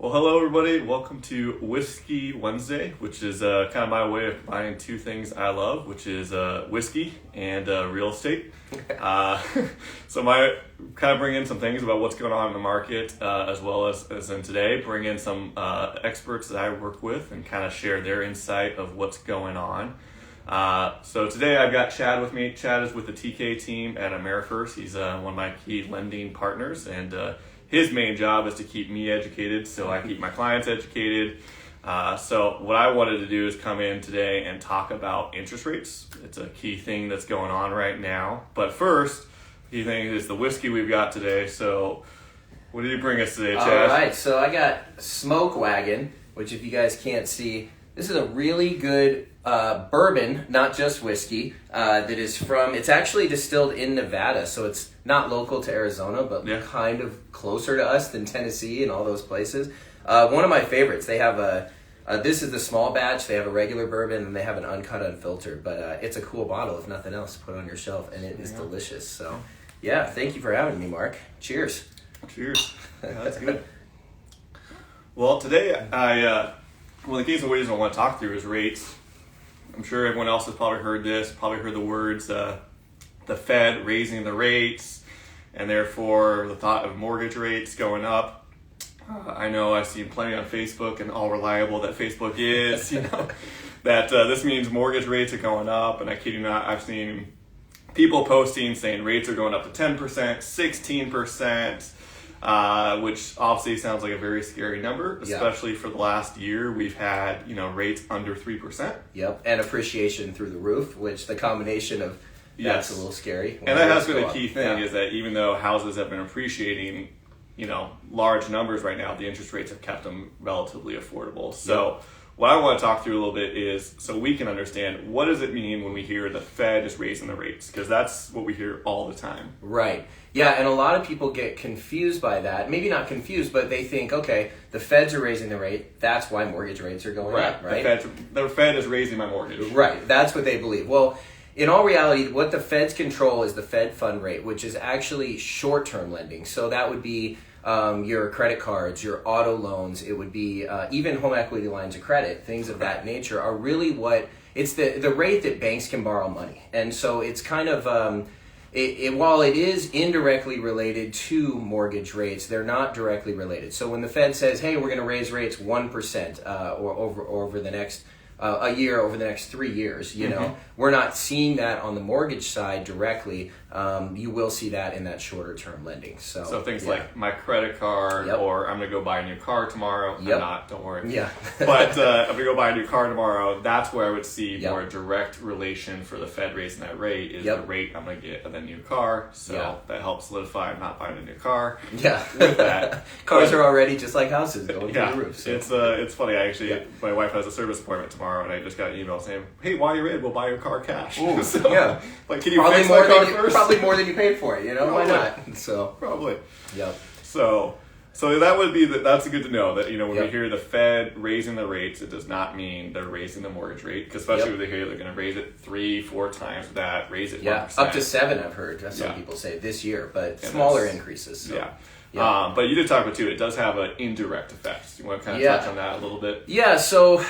Well, hello everybody. Welcome to Whiskey Wednesday, which is kind of my way of combining two things I love, which is whiskey and real estate. So my kind of bring in some things about what's going on in the market, as well as in today, bring in some experts that I work with and kind of share their insight of what's going on. So today I've got Chad with me. Chad is with the TK team at Amerifirst. He's one of my key lending partners, and his main job is to keep me educated, so I keep my clients educated. So what I wanted to do is come in today and talk about interest rates. It's a key thing that's going on right now. But first, the key thing is the whiskey we've got today. So what did you bring us today, Chad? All right, so I got Smoke Wagon, which if you guys can't see, this is a really good bourbon, not just whiskey, that is from, it's actually distilled in Nevada, so it's not local to Arizona, but kind of closer to us than Tennessee and all those places. One of my favorites, they have this is the small batch, they have a regular bourbon, and they have an uncut, unfiltered, but it's a cool bottle, if nothing else, to put on your shelf, and it is delicious. So, yeah, thank you for having me, Mark. Cheers. Cheers. Yeah, that's good. Well, today, one of the keys and ways I want to talk through is rates. I'm sure everyone else has probably heard this, probably heard the words, the Fed raising the rates, and therefore the thought of mortgage rates going up. I know I've seen plenty on Facebook, and all reliable that Facebook is, that this means mortgage rates are going up, and I kid you not, I've seen people posting saying rates are going up to 10%, 16%, which obviously sounds like a very scary number, especially for the last year. We've had, rates under 3%. Yep, and appreciation through the roof, which the combination of that's a little scary. And that has been a key thing, is that even though houses have been appreciating, large numbers right now, the interest rates have kept them relatively affordable. So what I want to talk through a little bit is so we can understand, what does it mean when we hear the Fed is raising the rates? Because that's what we hear all the time. Right. Yeah, and a lot of people get confused by that. Maybe not confused, but they think, okay, the Feds are raising the rate, that's why mortgage rates are going up, right? The Fed is raising my mortgage. Right, that's what they believe. Well, in all reality, what the Feds control is the Fed fund rate, which is actually short-term lending. So that would be your credit cards, your auto loans, it would be even home equity lines of credit, things of that nature are really it's the rate that banks can borrow money. And so it's kind of, while it is indirectly related to mortgage rates, they're not directly related. So when the Fed says, hey, we're going to raise rates 1% or over the next a year, over the next 3 years, we're not seeing that on the mortgage side directly. You will see that in that shorter term lending. So things like my credit card, or I'm going to go buy a new car tomorrow. I'm not, don't worry. Yeah. But I'm going to go buy a new car tomorrow. That's where I would see more direct relation for the Fed raising that rate is the rate I'm going to get of the new car. So that helps solidify I'm not buying a new car. Yeah. With that. Cars are already just like houses going through the roof. So. It's funny. My wife has a service appointment tomorrow, and I just got an email saying, hey, while you're in, we'll buy your car cash. Ooh, Like, can you fix my car first? Probably more than you paid for it, Why not? So probably. Yep. So that would be that's good to know that when we hear the Fed raising the rates, it does not mean they're raising the mortgage rate, because especially when they hear they're going to raise it 3-4 times that, raise it 1%. Up to 7. I've heard some people say this year, but smaller increases. So. Yeah. But you did talk about too, it does have an indirect effect. You want to kind of touch on that a little bit? Yeah, so,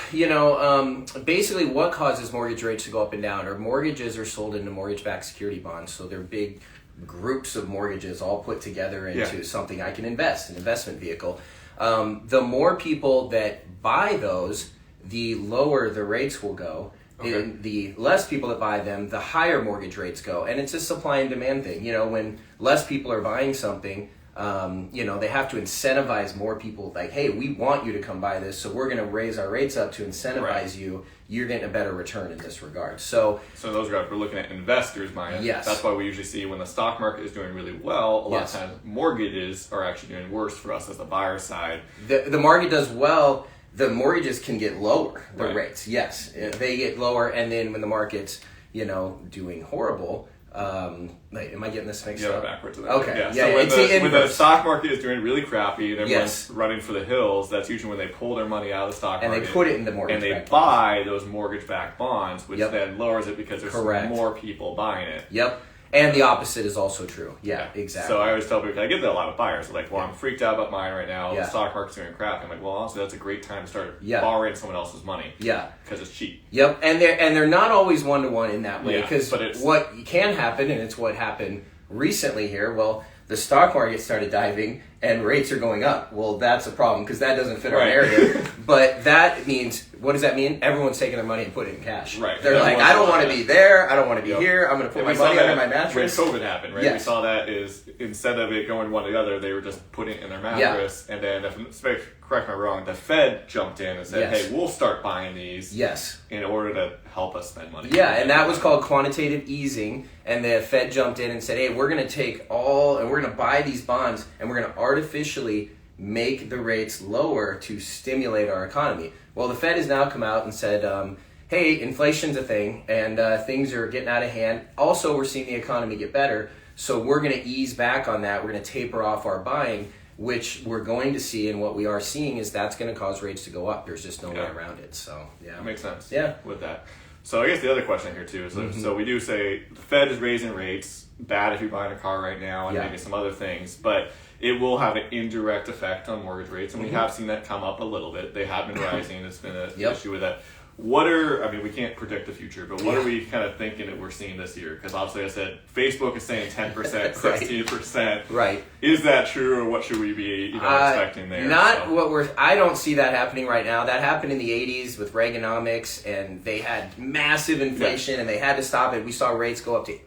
basically what causes mortgage rates to go up and down are mortgages are sold into mortgage-backed security bonds. So they're big groups of mortgages all put together into something I can invest, an investment vehicle. The more people that buy those, the lower the rates will go. Okay. And the less people that buy them, the higher mortgage rates go. And it's a supply and demand thing. When less people are buying something, they have to incentivize more people, like, hey, we want you to come buy this, so we're going to raise our rates up to incentivize you. You're getting a better return in this regard. So those guys, we're looking at investors' mind. Yes. That's why we usually see when the stock market is doing really well, a lot of times mortgages are actually doing worse for us as the buyer side. The market does well. The mortgages can get lower, the rates. Yes, they get lower, and then when the market's, doing horrible, am I getting this mixed up? Backwards. Okay. So when the stock market is doing really crappy and everyone's running for the hills, that's usually when they pull their money out of the stock market. And they put it into mortgage-backed bonds. And they buy those mortgage-backed bonds, which then lowers it because there's more people buying it. Yep. And the opposite is also true. Yeah, exactly. So I always tell people, I get that a lot with buyers. They're like, well, I'm freaked out about mine right now. Yeah. The stock market's doing crap. I'm like, well, honestly, that's a great time to start Yeah. borrowing someone else's money. Yeah. Because it's cheap. Yep, and they're not always one-to-one in that way, Yeah, because but it's- what can happen, and it's what happened recently here, well, the stock market started diving and rates are going up. Well, that's a problem because that doesn't fit our Right. narrative. But that means, what does that mean? Everyone's taking their money and putting it in cash. Right. They're like, Everyone's I don't want to like be that. there. I don't want to be Yep. here. I'm going to put And my we saw money under that my mattress. when COVID happened, right? Yes. We saw that is instead of it going one to the other, they were just putting it in their mattress. And then, correct me if I'm wrong, the Fed jumped in and said, Yes. hey, we'll start buying these Yes. in order to help us spend money. Yeah, and that was called quantitative easing, and the Fed jumped in and said, hey, we're going to take and we're going to buy these bonds, and we're going to artificially make the rates lower to stimulate our economy. Well, the Fed has now come out and said, hey, inflation's a thing, and things are getting out of hand. Also, we're seeing the economy get better, so we're going to ease back on that. We're going to taper off our buying, which we're going to see, and what we are seeing is that's going to cause rates to go up. There's just no way around it. So, yeah. That makes sense. Yeah. With that. So I guess the other question here too is, so we do say the Fed is raising rates, bad if you're buying a car right now, and Yeah. maybe some other things, but it will have an indirect effect on mortgage rates, and we have seen that come up a little bit. They have been rising. It's been an Yep. issue with that. We can't predict the future, but what are we kind of thinking that we're seeing this year? Because obviously I said Facebook is saying 10%, 16%. Right. Is that true, or what should we be expecting there? I don't see that happening right now. That happened in the 80s with Reaganomics, and they had massive inflation, and they had to stop it. We saw rates go up to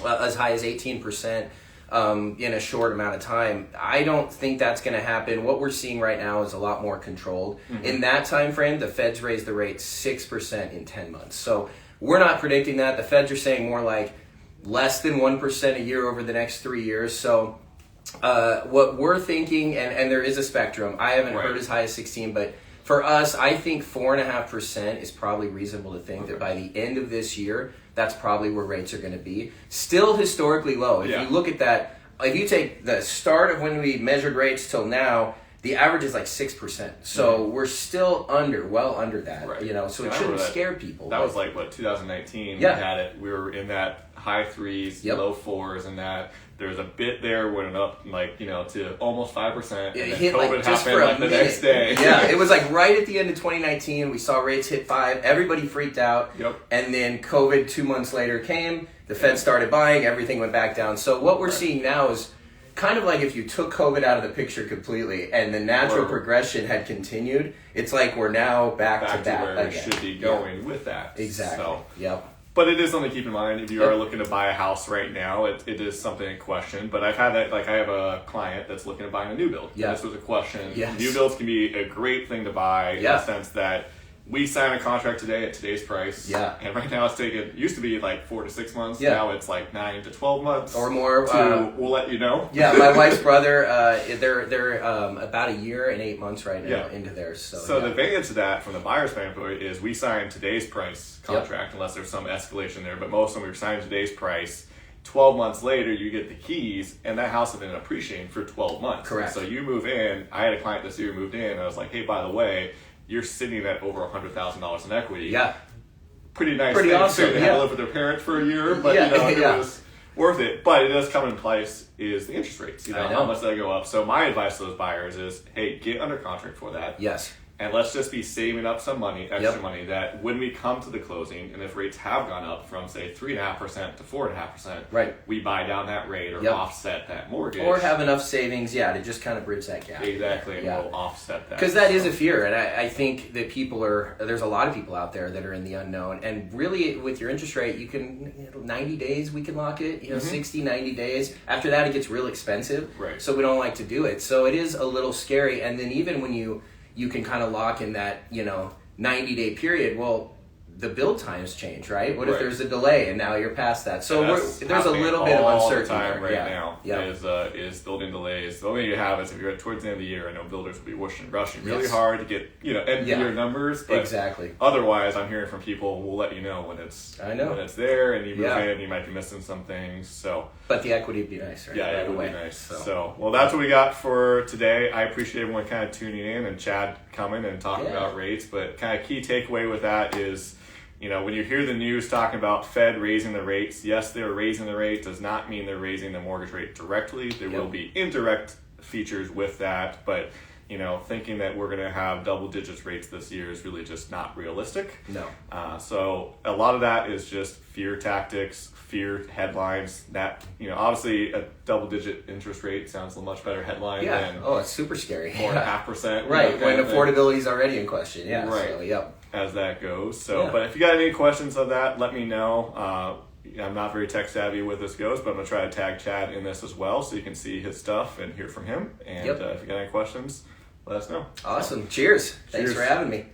as high as 18%. In a short amount of time. I don't think that's going to happen. What we're seeing right now is a lot more controlled. In that time frame, the Feds raised the rate 6% in 10 months. So we're not predicting that. The Feds are saying more like less than 1% a year over the next 3 years. So what we're thinking, and there is a spectrum. I haven't heard as high as 16, but for us, I think 4.5% is probably reasonable to think that by the end of this year, that's probably where rates are going to be. Still historically low. If you look at that, if you take the start of when we measured rates till now, the average is like 6%. So we're still well under that. Right. So it shouldn't scare people. That was like 2019. Yeah. We had it. We were in that high 3s, low 4s, and that. There was a bit there went up to almost 5%. It and hit COVID just happened for a the minute. next day. Yeah, it was like right at the end of 2019. We saw rates hit 5. Everybody freaked out. Yep. And then COVID 2 months later came. The Fed started buying. Everything went back down. So what we're seeing now is kind of like if you took COVID out of the picture completely and the natural progression had continued. It's like we're now back to where that it should be going with that. Exactly. So. Yep. But it is something to keep in mind if you are looking to buy a house right now. It is something in question. But I've had that, I have a client that's looking at buying a new build. Yeah. And this was a question. Yes. New builds can be a great thing to buy in the sense that we sign a contract today at today's price. Yeah. And right now it used to be like 4 to 6 months. Yeah. Now it's like 9 to 12 months. Or more. We'll let you know. Yeah, my wife's brother, they're about a year and 8 months right now into theirs. So the advantage to that from the buyer's standpoint is we sign today's price contract unless there's some escalation there. But most of them we're signing today's price. 12 months later, you get the keys, and that house has been appreciating for 12 months. Correct. So you move in. I had a client this year who moved in, and I was like, hey, by the way, you're sitting at over $100,000 in equity. Yeah. Pretty nice. Pretty thing awesome. too. They had to live with their parents for a year, but it was worth it. But it does come in place is the interest rates. How much they go up. So my advice to those buyers is, hey, get under contract for that. Yes. And let's just be saving up some money, extra money, that when we come to the closing, and if rates have gone up from, say, 3.5% to 4.5%, we buy down that rate or offset that mortgage. Or have enough savings, to just kind of bridge that gap. Exactly, and we'll offset that. Because that is a fear, and I think that there's a lot of people out there that are in the unknown, and really with your interest rate, you can, 90 days we can lock it, 60, 90 days. After that, it gets real expensive, so we don't like to do it. So it is a little scary, and then even when you can kind of lock in that 90-day period, well, the build times change, right? What if there's a delay and now you're past that? So there's a little bit of uncertainty time there. Now is building delays. The only thing you have is if you're towards the end of the year, I know builders will be rushing really hard to get end of year numbers. But otherwise, I'm hearing from people, we'll let you know when it's there, and you move in, you might be missing some things. So, but the equity would be nice, right? Yeah, it would be nice. So, well, that's what we got for today. I appreciate everyone kind of tuning in and Chad coming and talking about rates. But kind of key takeaway with that is, when you hear the news talking about Fed raising the rates, yes, they're raising the rate, does not mean they're raising the mortgage rate directly. There will be indirect features with that, but thinking that we're going to have double digits rates this year is really just not realistic. No. So a lot of that is just fear tactics, fear headlines. That obviously a double digit interest rate sounds a much better headline than it's super scary. 4.5%. Right, when affordability is already in question. Yeah. Right. So, yep. As that goes. So, but if you got any questions of that, let me know. I'm not very tech savvy with this goes, but I'm going to try to tag Chad in this as well so you can see his stuff and hear from him. And if you got any questions, let us know. Awesome. Cheers. Thanks for having me.